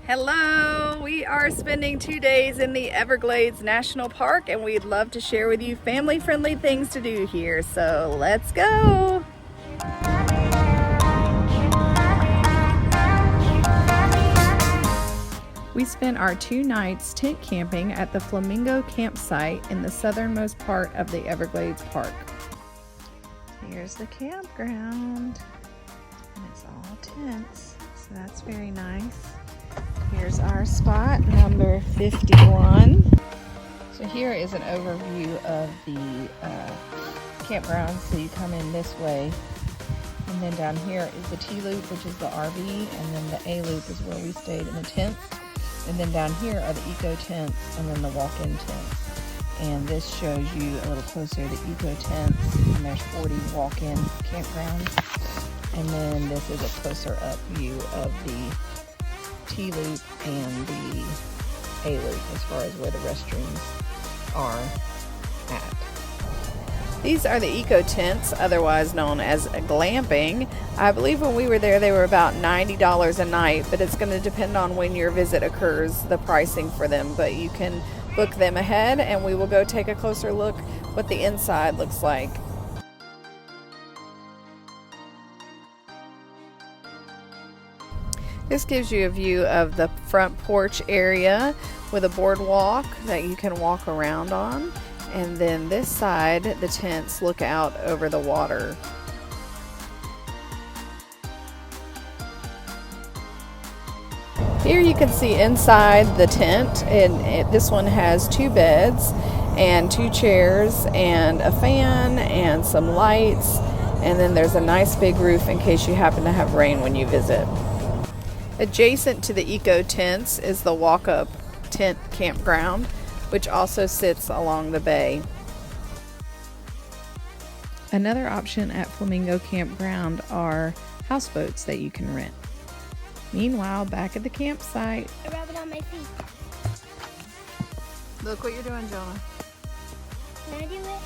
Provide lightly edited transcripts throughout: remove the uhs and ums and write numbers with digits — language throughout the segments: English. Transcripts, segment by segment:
Hello, we are spending 2 days in the Everglades National Park and we'd love to share with you family-friendly things to do here. So let's go. We spent our 2 nights tent camping at the Flamingo campsite in the southernmost part of the Everglades Park. Here's the campground and it's all tents, so that's very nice. Here's our spot, number 51. So here is an overview of the campground. So you come in this way, and then down here is the T-loop, which is the RV, and then the A-loop is where we stayed in the tents. And then down here are the eco tents, and then the walk-in tents. And this shows you a little closer the eco tents, and there's 40 walk-in campgrounds. And then this is a closer up view of the T-loop and the A-loop as far as where the restrooms are at. These are the eco tents, otherwise known as glamping. I believe when we were there they were about $90 a night, but it's going to depend on when your visit occurs, the pricing for them. But you can book them ahead and we will go take a closer look what the inside looks like. This gives you a view of the front porch area with a boardwalk that you can walk around on. And then this side, the tents look out over the water. Here you can see inside the tent, and this one has 2 beds and 2 chairs and a fan and some lights. And then there's a nice big roof in case you happen to have rain when you visit. Adjacent to the eco tents is the walk-up tent campground, which also sits along the bay. Another option at Flamingo Campground are houseboats that you can rent. Meanwhile, back at the campsite, I rub it on my feet. Look what you're doing, Jonah. Can I do it?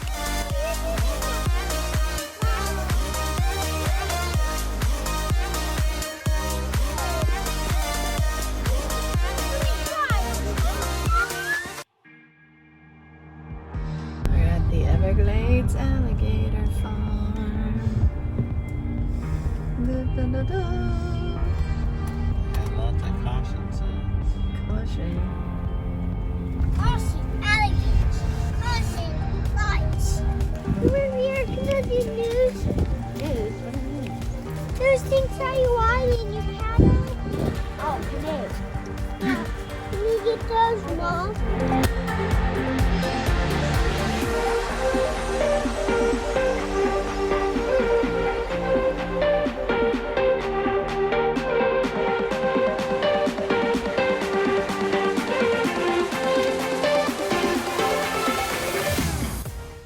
The Everglades Alligator Farm. Da, da, da, da. And lots of caution signs. Caution. Caution, alligators. Caution, lights. Remember your Canadian news? News? What is news? Those things that you ride in your paddle. Oh, canoes. Yeah. Can you get those, Mom?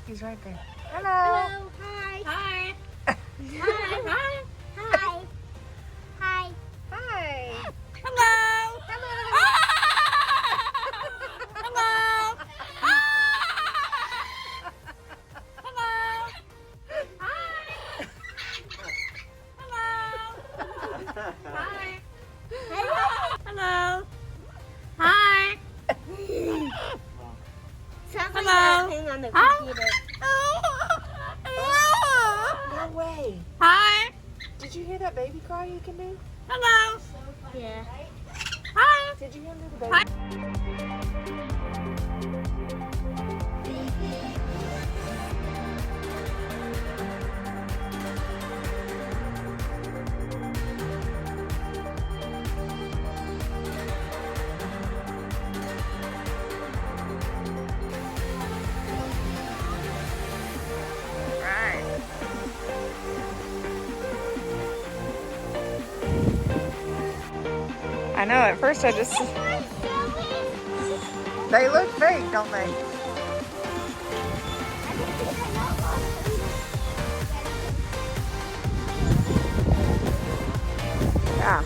He's right there. Hello. Hi. Hi. Hi. Hi. Hi. Hi. Hi. Hello. Hello. Hello. Hello. Hi. Sounds like that thing on the computer. No way. Hi. Did you hear that baby cry you can do? Hello. Yeah. Hi. Did you hear the baby? I know, at first I just... They look fake, don't they? Yeah.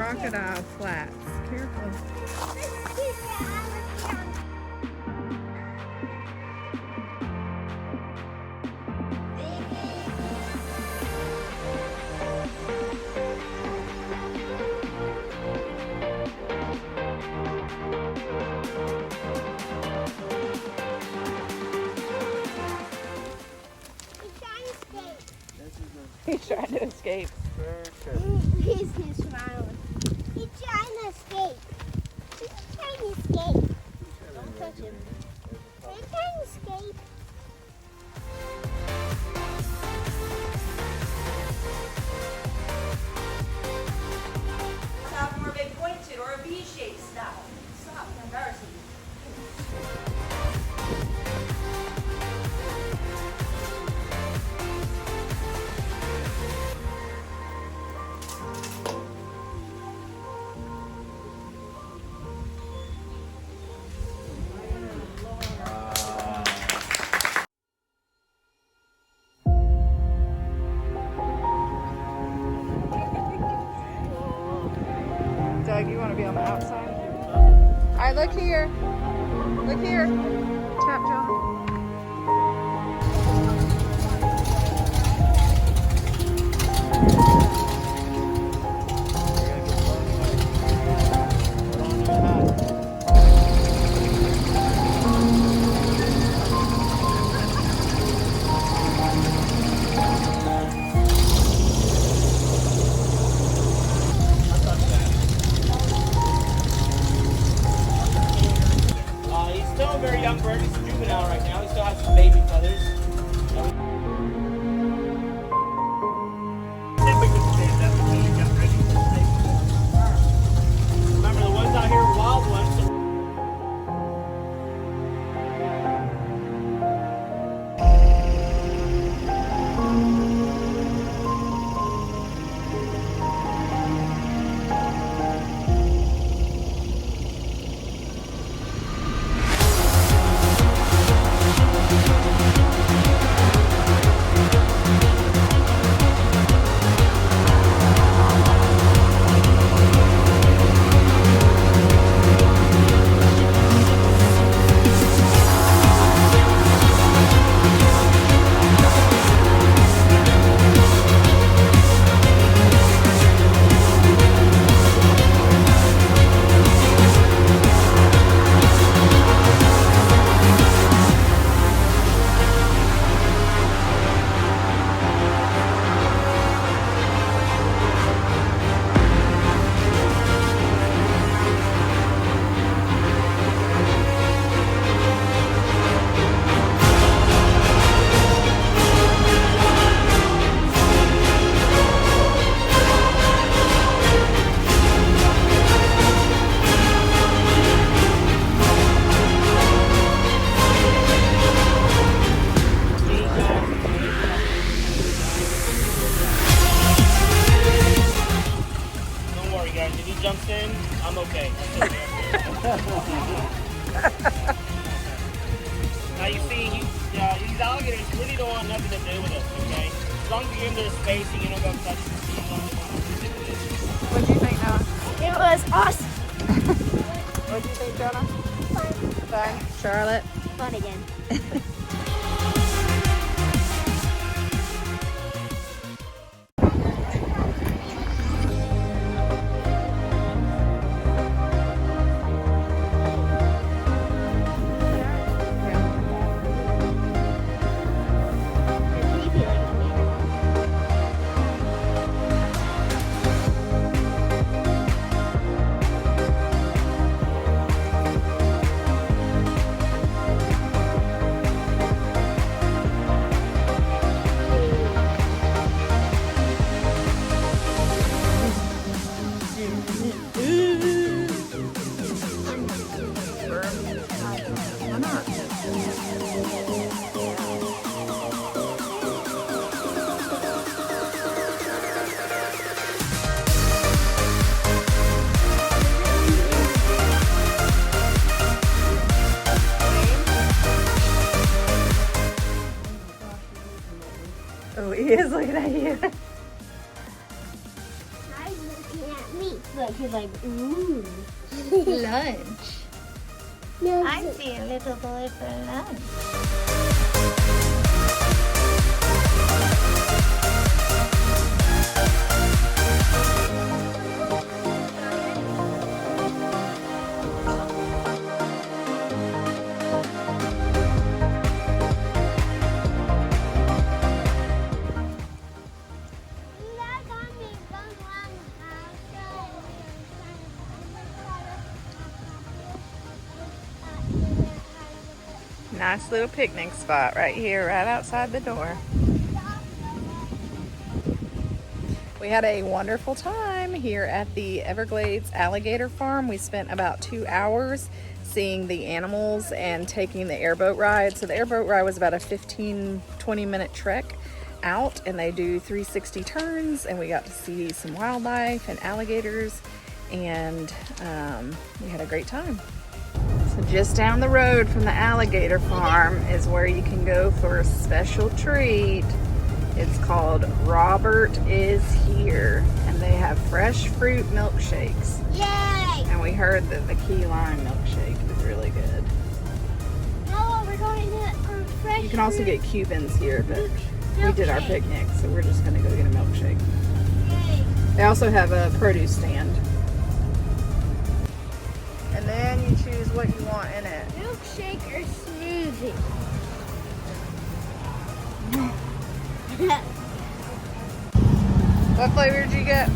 crocodile flats. Careful. He's trying to escape. He's smiling. He's trying to escape. He's trying to escape. Don't touch him. He's trying to escape. Stop more big pointed or a V shape style. Stop, embarrassing. Doug, you want to be on the outside? All right, look here. Look here. Tap, John. He's still a very young bird. He's a juvenile right now. He still has some baby feathers. Remember, the ones out here are wild ones. Don't worry, guys. If he jumps in, I'm okay. Now you see, these alligators really don't want nothing to do with us, okay? As long as you give them their space and you don't go touch them. What do you think, Noah? It was awesome. What do you think, Jonah? Fun. Charlotte? Fun again. Why not? Oh, he is looking at you. He's looking at me, but He's like, ooh. Lunch. No, I see a little boy for lunch. Nice little picnic spot right here, right outside the door. We had a wonderful time here at the Everglades Alligator Farm. We spent about 2 hours seeing the animals and taking the airboat ride. So the airboat ride was about a 15-20 minute trek out, and they do 360 turns, and we got to see some wildlife and alligators, and we had a great time. So just down the road from the alligator farm is where you can go for a special treat. It's called Robert Is Here, and they have fresh fruit milkshakes. Yay! And we heard that the key lime milkshake is really good. No, we're going to get fresh. You can also get Cubans here, but we did our milkshake. picnic, so we're just gonna go get a milkshake. Yay! They also have a produce stand. And then you choose what you want in it. Milkshake or smoothie? What flavor did you get?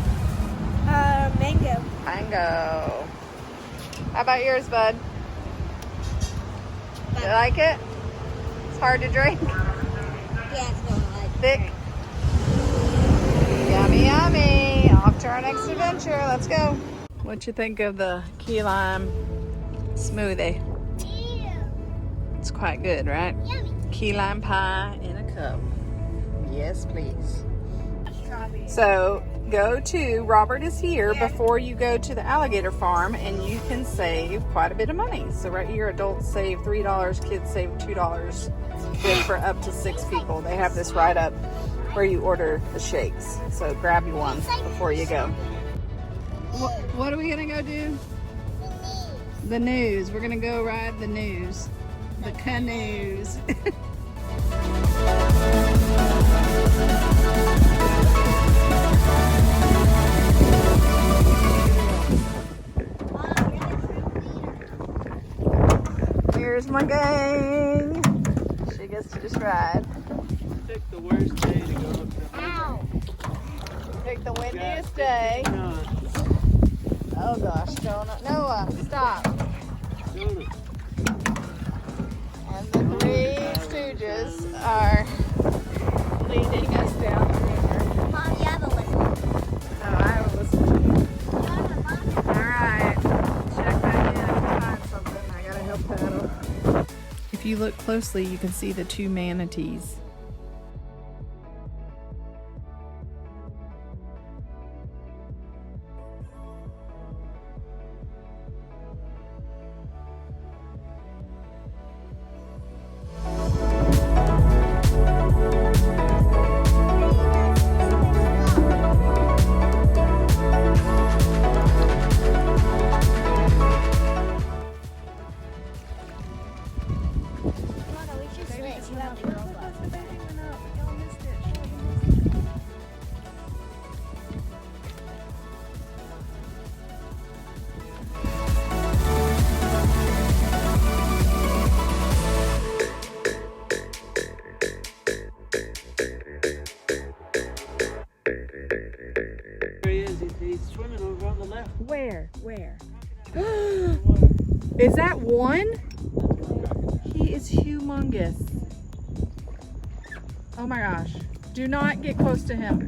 Mango. Mango. How about yours, bud? You like it? It's hard to drink. Yeah, it's not hot. Thick. Yummy, yummy. Off to our next adventure. Let's go. What you think of the key lime smoothie? Ew. It's quite good, right? Yummy. Key lime pie in a cup. Yes, please. Strawberry. So go to Robert Is Here before you go to the alligator farm, and you can save quite a bit of money. So right here, adults save $3, kids save $2. Good for up to 6 people. They have this right up where you order the shakes. So grab you one before you go. What are we gonna go do? The news. We're gonna go ride the news. The canoes. Here's my gang. She gets to just ride. Pick the worst day to go up there. Ow. Pick the windiest day. Oh gosh, Jonah. Noah, stop. And the Three Stooges are leading us down the river. Mom, you have a listen. Oh, I have a listen. Alright, check back in if you find something. I gotta help paddle. If you look closely, you can see the 2 manatees. Where? Is that one? He is humongous. Oh my gosh. Do not get close to him.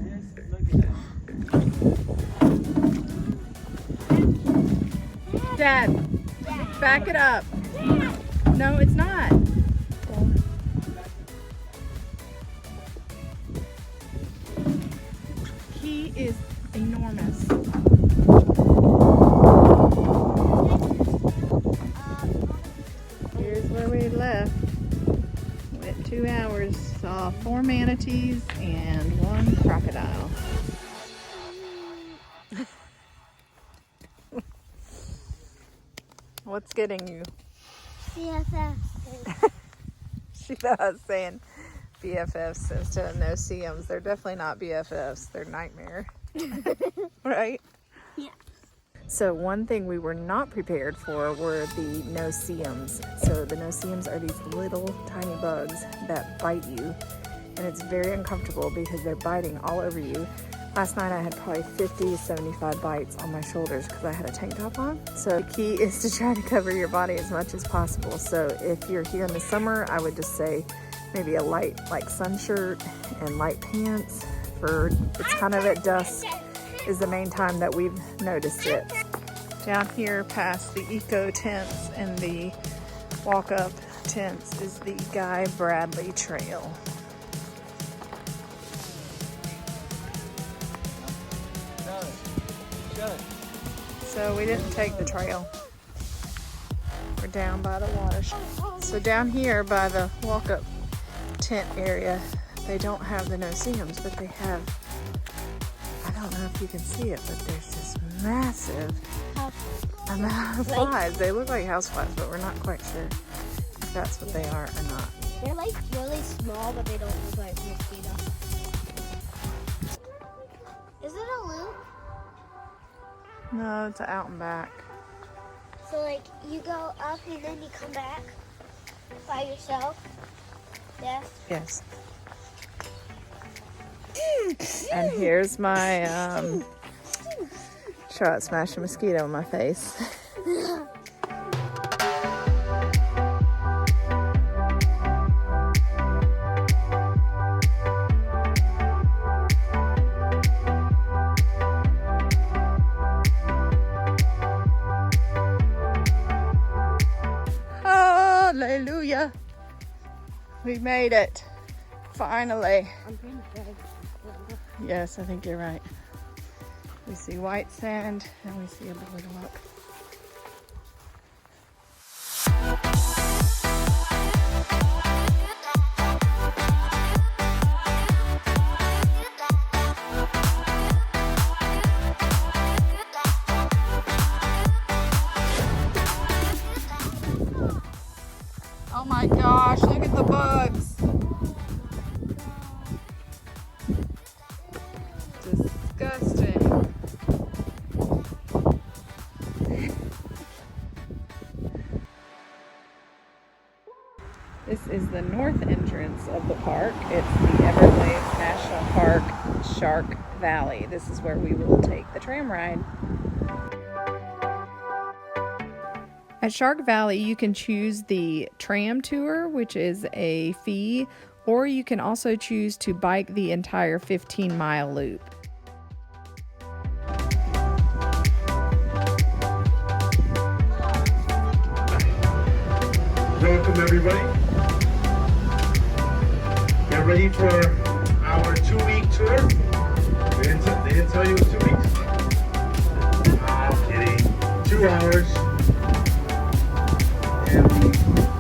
Dad, back it up. No, it's not. He is enormous. Here's where we left. Went 2 hours, saw 4 manatees and 1 crocodile. What's getting you? CFS. She thought I was saying BFFs instead of no CMs. They're definitely not BFFs. They're nightmare. Right? Yeah. So one thing we were not prepared for were the no-see-ums. So the no-see-ums are these little tiny bugs that bite you, and it's very uncomfortable because they're biting all over you. Last night I had probably 50, 75 bites on my shoulders because I had a tank top on. So the key is to try to cover your body as much as possible. So if you're here in the summer, I would just say maybe a light like sun shirt and light pants. It's kind of at dusk is the main time that we've noticed it. Down here past the eco tents and the walk-up tents is the Guy Bradley Trail. So we didn't take the trail. We're down by the watershed. So down here by the walk-up tent area, they don't have the no-see-ums, but they have, I don't know if you can see it, but there's this massive amount of flies. They look like house flies, but we're not quite sure if that's what they are or not. They're like really small, but they don't look like mosquitoes. Is it a loop? No, it's out and back. So like you go up and then you come back by yourself? Yes? Yes. And here's my shot smash a mosquito in my face. Hallelujah. We made it. Finally. I'm pretty good. Yes, I think you're right. We see white sand and we see a boardwalk. Oh my gosh, look at the bugs. Disgusting. This is the north entrance of the park. It's the Everglades National Park, Shark Valley. This is where we will take the tram ride. At Shark Valley, you can choose the tram tour, which is a fee, or you can also choose to bike the entire 15-mile loop. Welcome everybody. Get ready for our 2-week tour. They didn't tell you it was 2 weeks? Oh, kidding. 2 hours. And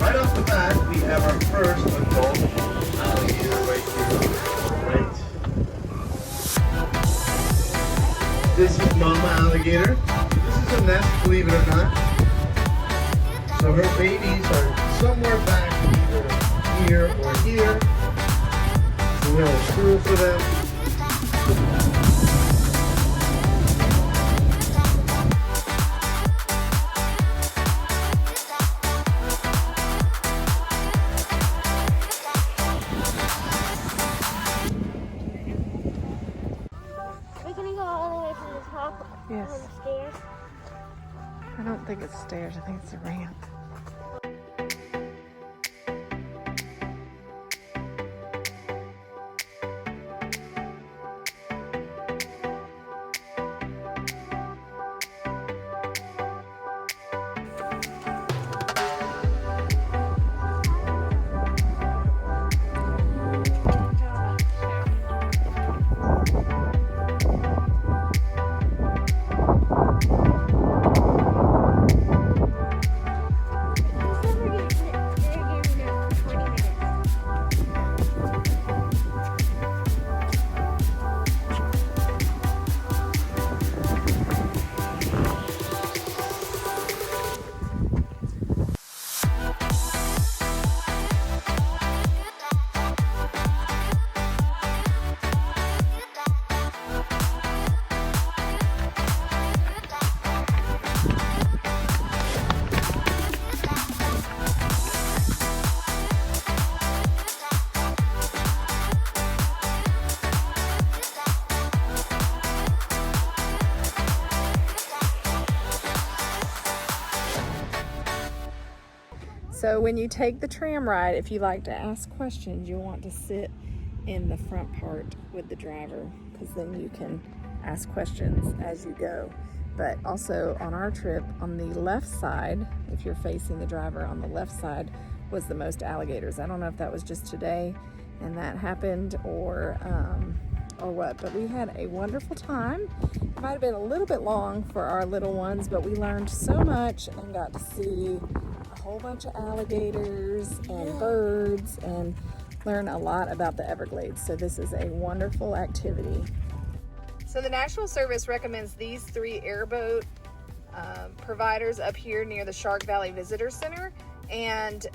right off the bat, we have our first adult alligator right here. Right. This is Mama Alligator. This is a nest, believe it or not. So her babies are somewhere back either here or here. It's a little school for them. We're gonna go all the way to the top Yes. on the stairs. I don't think it's stairs, I think it's a ramp. So when you take the tram ride, if you like to ask questions, you'll want to sit in the front part with the driver, because then you can ask questions as you go. But also on our trip, on the left side, if you're facing the driver, on the left side was the most alligators. I don't know if that was just today and that happened, or what, but we had a wonderful time. It might have been a little bit long for our little ones, but we learned so much and got to see a whole bunch of alligators and birds and learn a lot about the Everglades. So this is a wonderful activity. So the National Service recommends these 3 airboat providers up here near the Shark Valley Visitor Center, and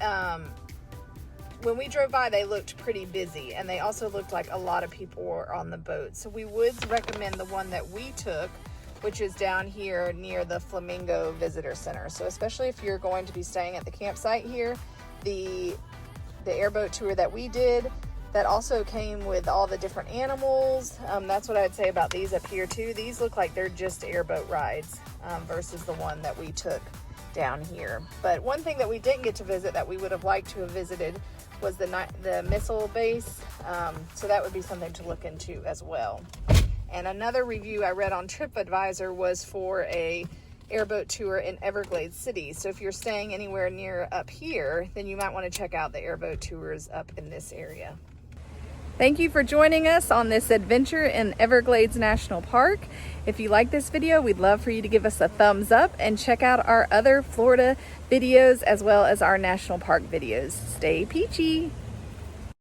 when we drove by, they looked pretty busy, and they also looked like a lot of people were on the boat. So we would recommend the one that we took, which is down here near the Flamingo Visitor Center. So especially if you're going to be staying at the campsite here, the airboat tour that we did, that also came with all the different animals. That's what I'd say about these up here too. These look like they're just airboat rides versus the one that we took down here. But one thing that we didn't get to visit that we would have liked to have visited was the missile base. So that would be something to look into as well. And another review I read on TripAdvisor was for a airboat tour in Everglades City. So if you're staying anywhere near up here, then you might want to check out the airboat tours up in this area. Thank you for joining us on this adventure in Everglades National Park. If you like this video, we'd love for you to give us a thumbs up and check out our other Florida videos as well as our national park videos. Stay peachy.